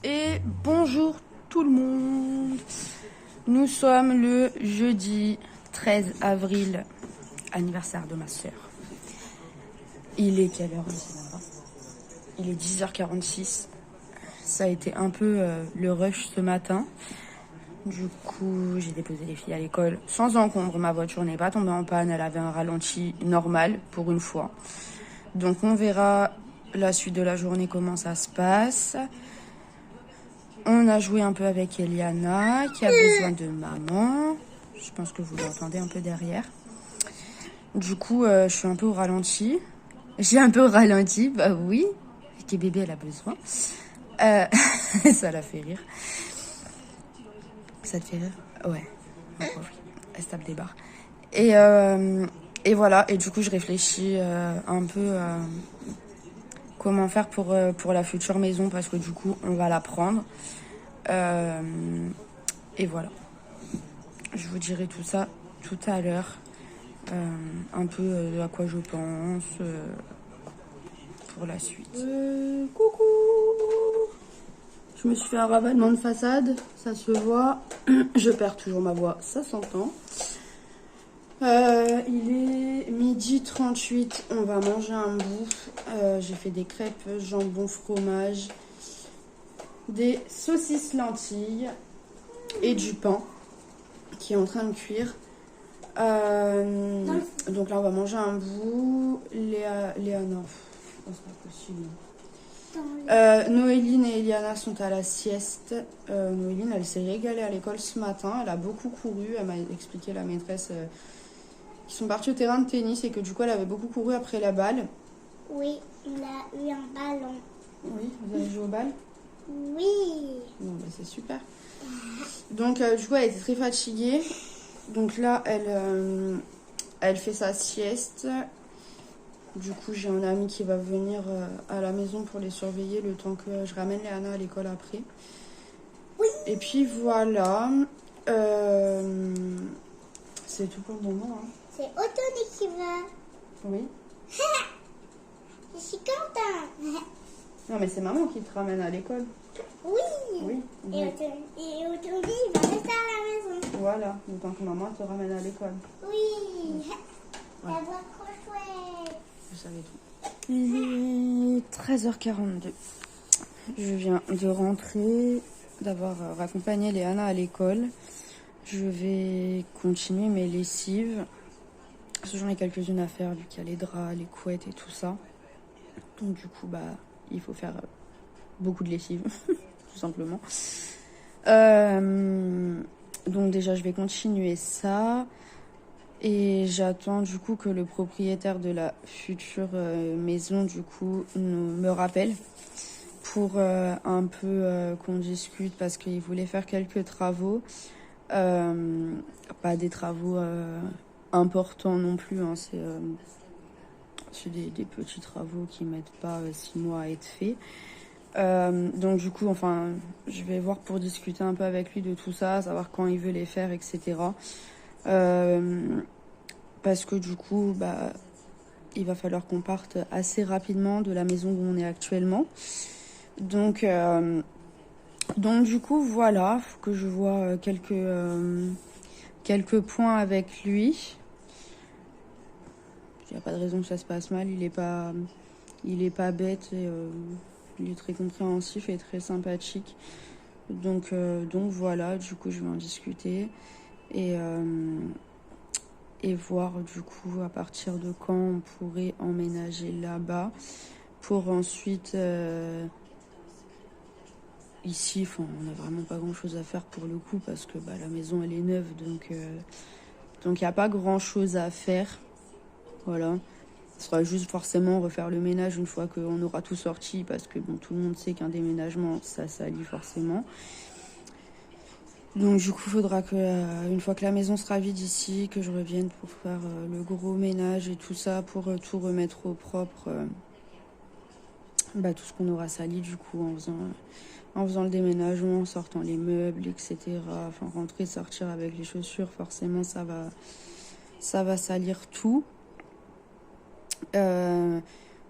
Et bonjour tout le monde. Nous sommes le jeudi 13 avril, anniversaire de ma sœur. Il est quelle heure ici là-bas? Il est 10h46. Ça a été un peu le rush ce matin. Du coup, j'ai déposé les filles à l'école sans encombre. Ma voiture n'est pas tombée en panne. Elle avait un ralenti normal pour une fois. Donc on verra la suite de la journée, comment ça se passe. On a joué un peu avec Eliana, qui a besoin de maman. Je pense que vous l'entendez un peu derrière. Du coup, je suis un peu au ralenti. J'ai un peu au ralenti, bah oui. Que bébé, elle a besoin. Ça la fait rire. Ça te fait rire? Ouais. Oh, oui. Elle se tape des barres. Et voilà. Et du coup, je réfléchis un peu comment faire pour la future maison, parce que du coup, on va la prendre. Et voilà. Je vous dirai tout ça tout à l'heure. Un peu à quoi je pense pour la suite. Coucou! Je me suis fait un ravalement de façade, ça se voit. Je perds toujours ma voix, ça s'entend. Il est 12h38, on va manger un bout. J'ai fait des crêpes, jambon, fromage, des saucisses lentilles et du pain qui est en train de cuire. Donc là on va manger un bout. Léa non, c'est pas possible. Noéline et Eliana sont à la sieste. Noéline, elle s'est régalée à l'école ce matin. Elle a beaucoup couru. Elle m'a expliqué, la maîtresse, qu'ils sont partis au terrain de tennis et que du coup elle avait beaucoup couru après la balle. Oui, il a eu un ballon. Oui, vous avez joué au bal? Oui. Bon, bah, c'est super. Donc du coup elle était très fatiguée. Donc là elle fait sa sieste. Du coup, j'ai un ami qui va venir à la maison pour les surveiller le temps que je ramène Léana à l'école après. Oui. Et puis voilà. C'est tout pour le moment. Hein. C'est Otoni qui va. Oui. Je suis contente. Non, mais c'est maman qui te ramène à l'école. Oui. Oui. Et Otoni, il va rester à la maison. Voilà, le temps que maman te ramène à l'école. Oui. Ouais. Elle va trop chouette. Je savais tout. Il est 13h42. Je viens de rentrer, d'avoir raccompagné Léana à l'école. Je vais continuer mes lessives. Parce que j'en ai quelques-unes à faire, vu qu'il y a les draps, les couettes et tout ça. Donc du coup, bah, il faut faire beaucoup de lessive, tout simplement. Donc déjà, je vais continuer ça. Et j'attends du coup que le propriétaire de la future maison, du coup, me rappelle pour un peu qu'on discute, parce qu'il voulait faire quelques travaux. Pas des travaux importants non plus, hein, c'est des petits travaux qui mettent pas 6 mois à être faits. Donc du coup, enfin, je vais voir pour discuter un peu avec lui de tout ça, savoir quand il veut les faire, etc. Parce que du coup, bah, il va falloir qu'on parte assez rapidement de la maison où on est actuellement. Donc du coup, voilà, faut que je vois quelques points avec lui. Il n'y a pas de raison que ça se passe mal. Il est pas bête et il est très compréhensif et très sympathique. Donc voilà, du coup, je vais en discuter et voir du coup à partir de quand on pourrait emménager là-bas pour ensuite ici, enfin, on n'a vraiment pas grand-chose à faire pour le coup, parce que bah, la maison elle est neuve, donc il n'y a pas grand-chose à faire. Voilà. Ce sera juste forcément refaire le ménage une fois qu'on aura tout sorti, parce que bon, tout le monde sait qu'un déménagement, ça salit forcément. Donc du coup, il faudra que, une fois que la maison sera vide ici, que je revienne pour faire le gros ménage et tout ça, pour tout remettre au propre. Tout ce qu'on aura sali du coup en faisant le déménagement, en sortant les meubles, etc. Enfin, rentrer, sortir avec les chaussures, forcément, ça va salir tout.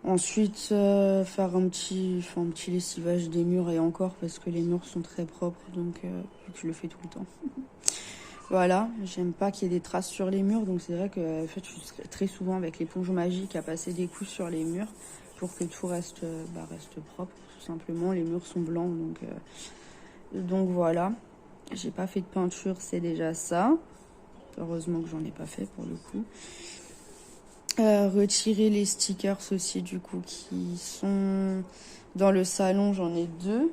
Ensuite, faire un petit lessivage des murs et encore parce que les murs sont très propres, donc vu que je le fais tout le temps. Voilà, j'aime pas qu'il y ait des traces sur les murs, donc c'est vrai que en fait, je suis très souvent avec l'éponge magique à passer des coups sur les murs pour que tout reste propre, tout simplement. Les murs sont blancs, donc voilà. J'ai pas fait de peinture, c'est déjà ça. Heureusement que j'en ai pas fait pour le coup. Retirer les stickers aussi du coup qui sont dans le salon, j'en ai 2.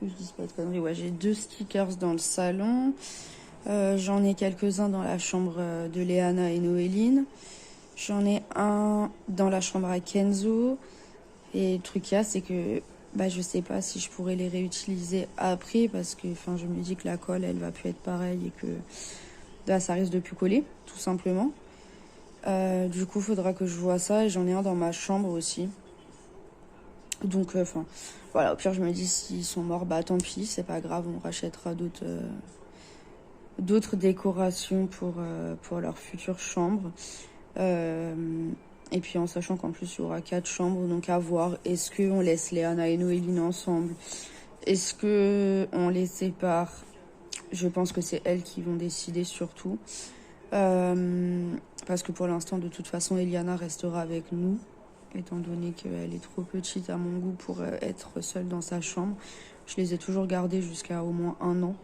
Que je dise pas de conneries, ouais, j'ai 2 stickers dans le salon. J'en ai quelques-uns dans la chambre de Léana et Noéline. J'en ai un dans la chambre à Kenzo. Et le truc qu'il y a, c'est que je sais pas si je pourrais les réutiliser après parce que je me dis que la colle elle va plus être pareille et que là ça risque de plus coller tout simplement. Du coup faudra que je vois ça et j'en ai un dans ma chambre aussi. Donc voilà, au pire je me dis s'ils sont morts tant pis, c'est pas grave, on rachètera d'autres décorations pour leur future chambre. Et puis en sachant qu'en plus il y aura 4 chambres, donc à voir. Est-ce qu'on laisse Léana et Noéline ensemble? Est-ce qu'on les sépare? Je pense que c'est elles qui vont décider surtout. Parce que pour l'instant, de toute façon, Eliana restera avec nous, étant donné qu'elle est trop petite à mon goût pour être seule dans sa chambre. Je les ai toujours gardées jusqu'à au moins 1 an.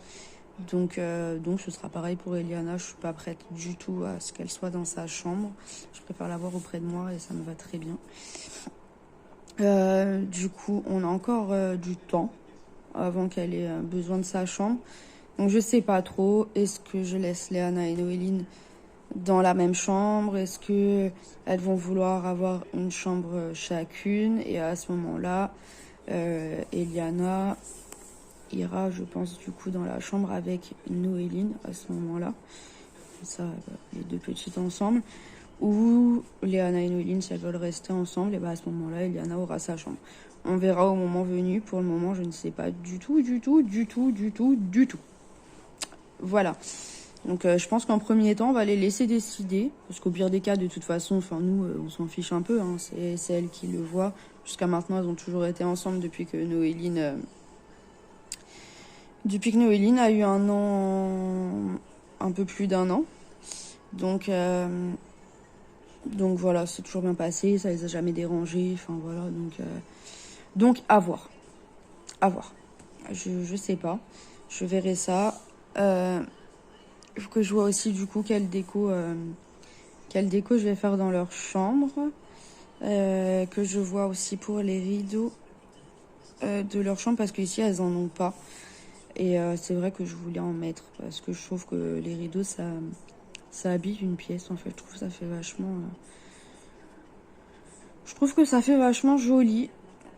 Donc ce sera pareil pour Eliana. Je suis pas prête du tout à ce qu'elle soit dans sa chambre. Je préfère l'avoir auprès de moi et ça me va très bien. Du coup, on a encore du temps avant qu'elle ait besoin de sa chambre. Donc je sais pas trop. Est-ce que je laisse Léana et Noéline dans la même chambre? Est-ce que elles vont vouloir avoir une chambre chacune? Et à ce moment-là, Eliana ira, je pense, du coup, dans la chambre avec Noéline à ce moment-là. Comme ça, les 2 petites ensemble. Ou Léana et Noéline, si elles veulent rester ensemble, et à ce moment-là, Eliana aura sa chambre. On verra au moment venu. Pour le moment, je ne sais pas du tout. Voilà. Donc je pense qu'en premier temps, on va les laisser décider. Parce qu'au pire des cas, de toute façon, nous, on s'en fiche un peu. Hein. C'est elles qui le voient. Jusqu'à maintenant, elles ont toujours été ensemble depuis que Noéline a eu 1 an, un peu plus d'1 an. Donc voilà, c'est toujours bien passé, ça les a jamais dérangés. Voilà, donc à voir. À voir. Je sais pas. Je verrai ça. Il faut que je vois aussi du coup quelle déco je vais faire dans leur chambre. Que je vois aussi pour les rideaux de leur chambre parce qu'ici elles en ont pas. Et c'est vrai que je voulais en mettre parce que je trouve que les rideaux ça habille une pièce en fait. Je trouve que ça fait vachement joli.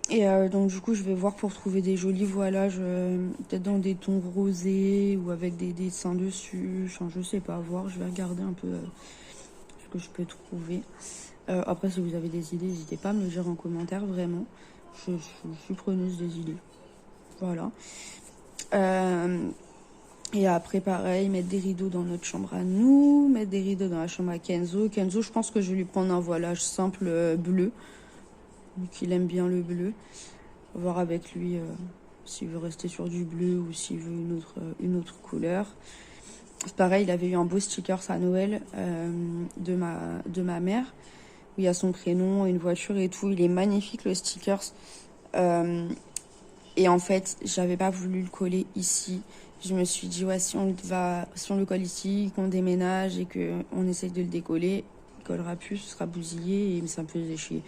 Et donc du coup je vais voir pour trouver des jolis voilages peut-être dans des tons rosés ou avec des dessins dessus. Je sais pas, voir, je vais regarder un peu ce que je peux trouver. Après si vous avez des idées, n'hésitez pas à me le dire en commentaire, vraiment. Je suis preneuse des idées. Voilà. Et après pareil, mettre des rideaux dans notre chambre à nous, mettre des rideaux dans la chambre à Kenzo. Kenzo, je pense que je vais lui prendre un voilage simple bleu. Qu'il aime bien le bleu. Voir avec lui s'il veut rester sur du bleu ou s'il veut une autre couleur. C'est pareil, il avait eu un beau sticker à Noël de ma mère où il y a son prénom, une voiture et tout. Il est magnifique le sticker. Et en fait, j'avais pas voulu le coller ici. Je me suis dit ouais, si on le colle ici, qu'on déménage et qu'on essaye de le décoller, il collera plus, ce sera bousillé et ça me faisait chier.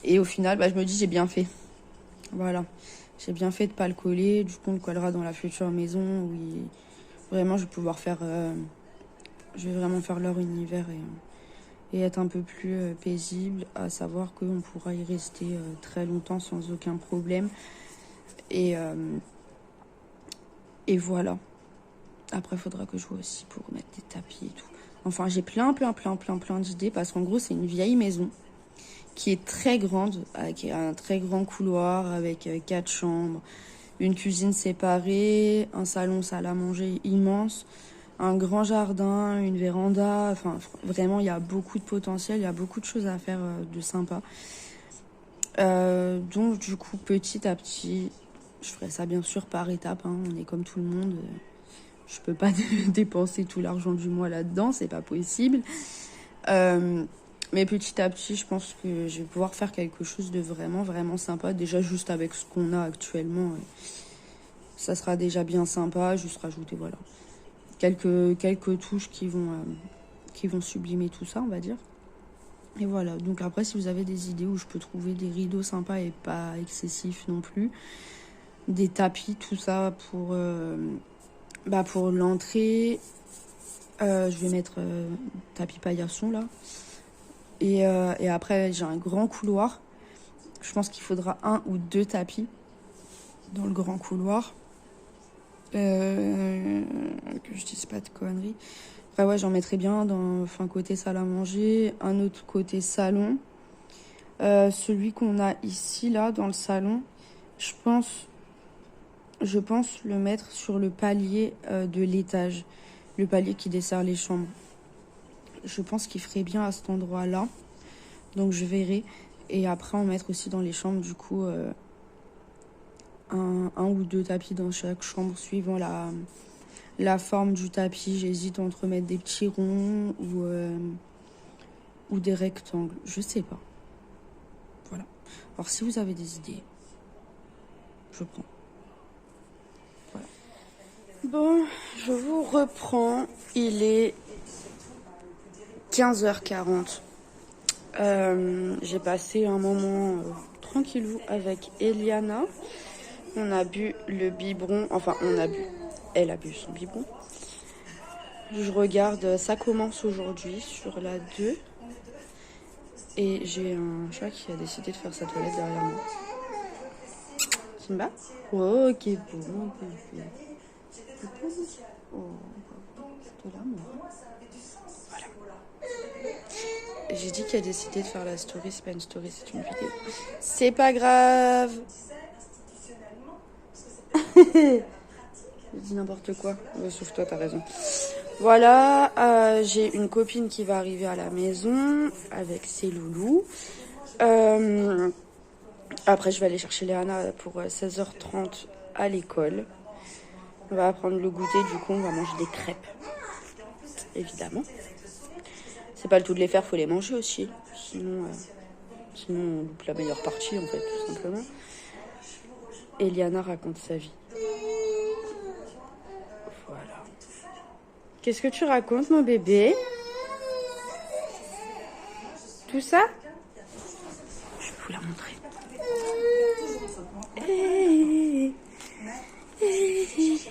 Et au final, je me dis j'ai bien fait. Voilà. J'ai bien fait de pas le coller. Du coup, on le collera dans la future maison où vraiment je vais pouvoir faire... je vais vraiment faire leur univers et être un peu plus paisible. À savoir qu'on pourra y rester très longtemps sans aucun problème. Et voilà. Après, il faudra que je vois aussi pour mettre des tapis et tout. Enfin, j'ai plein d'idées parce qu'en gros, c'est une vieille maison qui est très grande, qui a un très grand couloir avec 4 chambres, une cuisine séparée, un salon salle à manger immense, un grand jardin, une véranda. Enfin, vraiment, il y a beaucoup de potentiel, il y a beaucoup de choses à faire de sympa. Donc, du coup, petit à petit, je ferai ça bien sûr par étapes. Hein. On est comme tout le monde. Je peux pas dépenser tout l'argent du mois là-dedans, c'est pas possible. Mais petit à petit, je pense que je vais pouvoir faire quelque chose de vraiment, vraiment sympa. Déjà, juste avec ce qu'on a actuellement, ça sera déjà bien sympa. Juste rajouter, voilà, quelques touches qui vont sublimer tout ça, on va dire. Et voilà. Donc après, si vous avez des idées où je peux trouver des rideaux sympas et pas excessifs non plus, des tapis, tout ça pour l'entrée, je vais mettre tapis paillasson là. Et après, j'ai un grand couloir. Je pense qu'il faudra 1 ou 2 tapis dans le grand couloir. Que je dise pas de conneries. Après, ouais, j'en mettrai bien côté salle à manger, un autre côté salon. Celui qu'on a ici, là, dans le salon, je pense le mettre sur le palier de l'étage. Le palier qui dessert les chambres. Je pense qu'il ferait bien à cet endroit-là. Donc je verrai. Et après, en mettre aussi dans les chambres, du coup, un ou 2 tapis dans chaque chambre, suivant la forme du tapis. J'hésite entre mettre des petits ronds ou des rectangles. Je sais pas. Voilà. Alors, si vous avez des idées, je prends. Voilà. Bon, je vous reprends. Il est 15h40. J'ai passé un moment tranquillou avec Eliana. On a bu le biberon. Enfin, elle a bu son biberon. Je regarde, ça commence aujourd'hui sur la 2. Et j'ai un chat qui a décidé de faire sa toilette derrière moi. Simba? Oh, ok, bon bébé. Oh, de l'amour. Voilà. J'ai dit qu'elle a décidé de faire la story. C'est pas une story, c'est une vidéo. C'est pas grave. J'ai dit n'importe quoi. Sauf toi, t'as raison. Voilà, j'ai une copine qui va arriver à la maison avec ses loulous. Après, je vais aller chercher Léana pour 16h30 à l'école. On va prendre le goûter, du coup, on va manger des crêpes. Évidemment. C'est pas le tout de les faire, faut les manger aussi. Sinon on loupe la meilleure partie, en fait, tout simplement. Et Léana raconte sa vie. Voilà. Qu'est-ce que tu racontes, mon bébé? Tout ça? Je vais vous la montrer.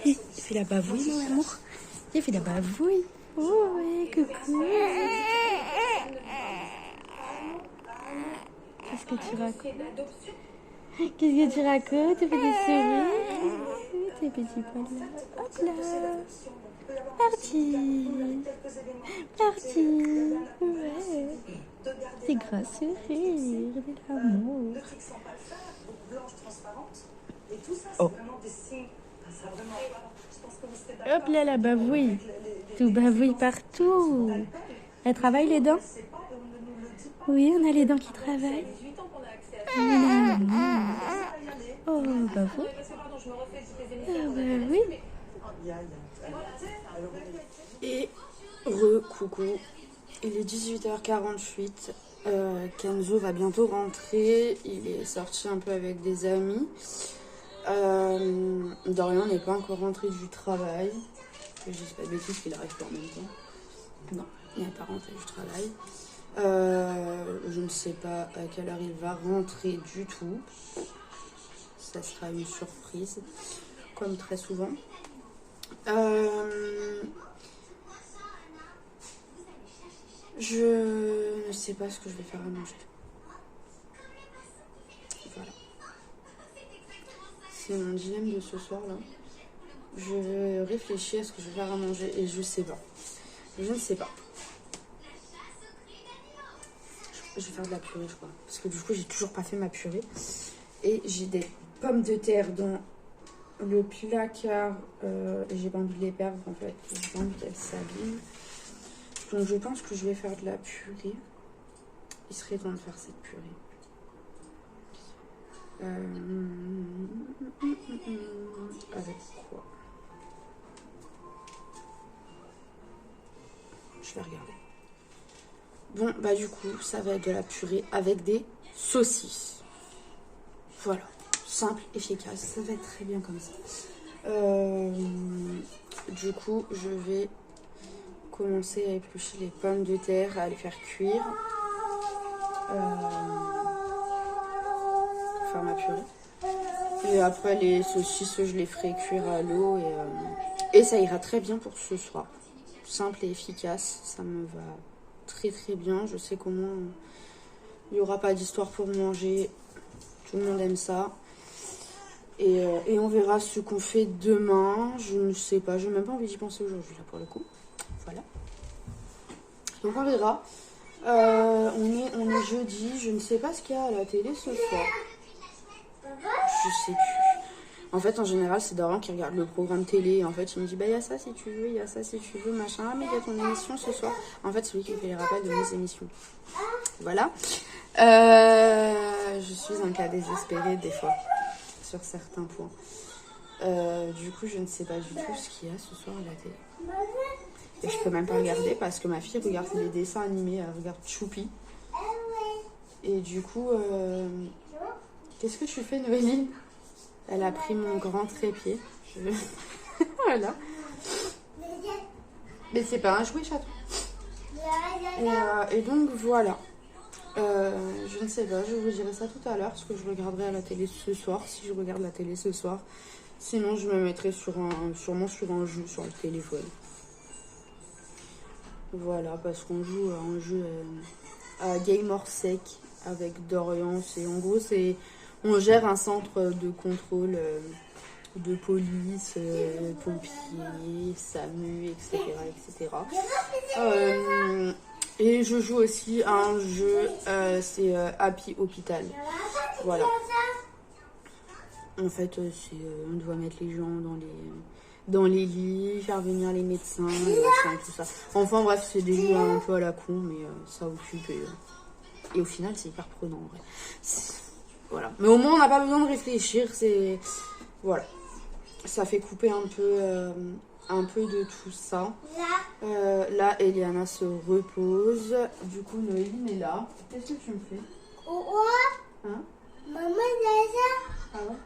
Il fait la bavouille, mon amour. Il fait la bavouille. Oh, ouais, coucou. Qu'est-ce que tu racontes? Qu'est-ce que tu racontes? Tu fais des sourires. Tes petits poils là. Hop là. Parti. Ouais. Des grands sourires, de l'amour. Oh. Hop là, la bavouille. Tout bavouille partout. Elle travaille les dents? Oui, on a les dents qui travaillent. Oh, bah oui. Ah, bah oui. Et coucou. Il est 18h48. Kenzo va bientôt rentrer. Il est sorti un peu avec des amis. Dorian n'est pas encore rentré du travail. Je dis pas de bêtises qu'il arrive pas en même temps. Non, il n'est pas rentré du travail. Je ne sais pas à quelle heure il va rentrer du tout. Ça sera une surprise, comme très souvent. Je ne sais pas ce que je vais faire à manger. Voilà. C'est mon dilemme de ce soir là. Je réfléchis à ce que je vais faire à manger et je sais pas. Je ne sais pas. Je vais faire de la purée, je crois. Parce que du coup, j'ai toujours pas fait ma purée. Et j'ai des pommes de terre dans le placard, j'ai pas envie de les perdre en fait. J'ai pas envie qu'elles s'abîment. Donc je pense que je vais faire de la purée. Il serait temps de faire cette purée. Avec quoi? Je vais regarder. Bon, bah du coup, ça va être de la purée avec des saucisses. Voilà. Simple, efficace. Ça va être très bien comme ça. Du coup, je vais commencer à éplucher les pommes de terre, à les faire cuire. Faire ma purée. Et après, les saucisses, je les ferai cuire à l'eau. Et ça ira très bien pour ce soir. Simple et efficace. Ça me va très très bien. Je sais comment il n'y aura pas d'histoire pour manger. Tout le monde aime ça. Et on verra ce qu'on fait demain. Je ne sais pas. Je n'ai même pas envie d'y penser aujourd'hui, là, pour le coup. Voilà. Donc on verra. On est jeudi. Je ne sais pas ce qu'il y a à la télé ce soir. Je sais plus. En fait, en général, c'est Dorian qui regarde le programme télé. Et en fait, il me dit, bah, il y a ça si tu veux, il y a ça si tu veux, machin. Ah, mais il y a ton émission ce soir. En fait, c'est lui qui me fait les rappels de mes émissions. Voilà. Je suis un cas désespéré des fois, sur certains points. Du coup, je ne sais pas du tout ce qu'il y a ce soir à la télé. Et je peux même pas regarder parce que ma fille regarde les dessins animés, elle regarde Choupi. Et du coup, qu'est-ce que tu fais, Noéline? Elle a pris mon grand trépied. Voilà. Mais c'est pas un jouet, chaton. Et donc, voilà. Je ne sais pas, je vous dirai ça tout à l'heure, parce que je regarderai à la télé ce soir, si je regarde la télé ce soir. Sinon, je me mettrai sûrement sur un jeu sur le téléphone. Voilà, parce qu'on joue à un jeu à Game Orsec avec Dorian. En gros, on gère un centre de contrôle de police, pompiers, SAMU, etc. etc. Et je joue aussi à un jeu, c'est Happy Hôpital. Voilà. En fait, on doit mettre les gens dans les lits, faire venir les médecins, les machins, tout ça. Enfin bref, c'est des jeux un peu à la con, mais ça occupe. Et au final, c'est hyper prenant en vrai. Voilà. Mais au moins, on n'a pas besoin de réfléchir. Voilà. Ça fait couper un peu de tout ça. Là, Eliana se repose. Du coup, Noéline est là. Qu'est-ce que tu me fais? Hein? Maman, c'est ça? Ah ouais?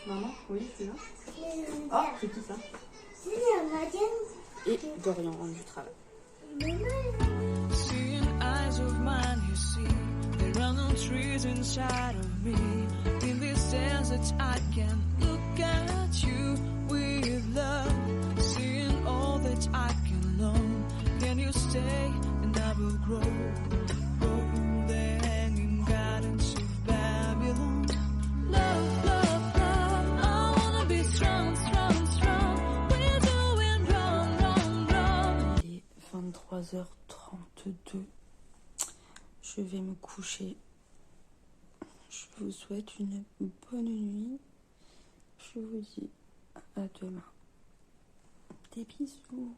Maman, oui, c'est là. Oh, c'est qui ça? C'est la madame. Et Dorian rentre du travail. Seeing eyes of mine, you see, there are no trees inside of me. In this desert, I can look at you with love. Seeing all that I can know, can you stay and I will grow? Oh, the hanging gardens of Babylon. Love, love, love, I wanna be strong, strong, strong. We're doing wrong, wrong, wrong. Il est 23h32. Je vais me coucher. Je vous souhaite une bonne nuit. Je vous dis à demain. Des bisous.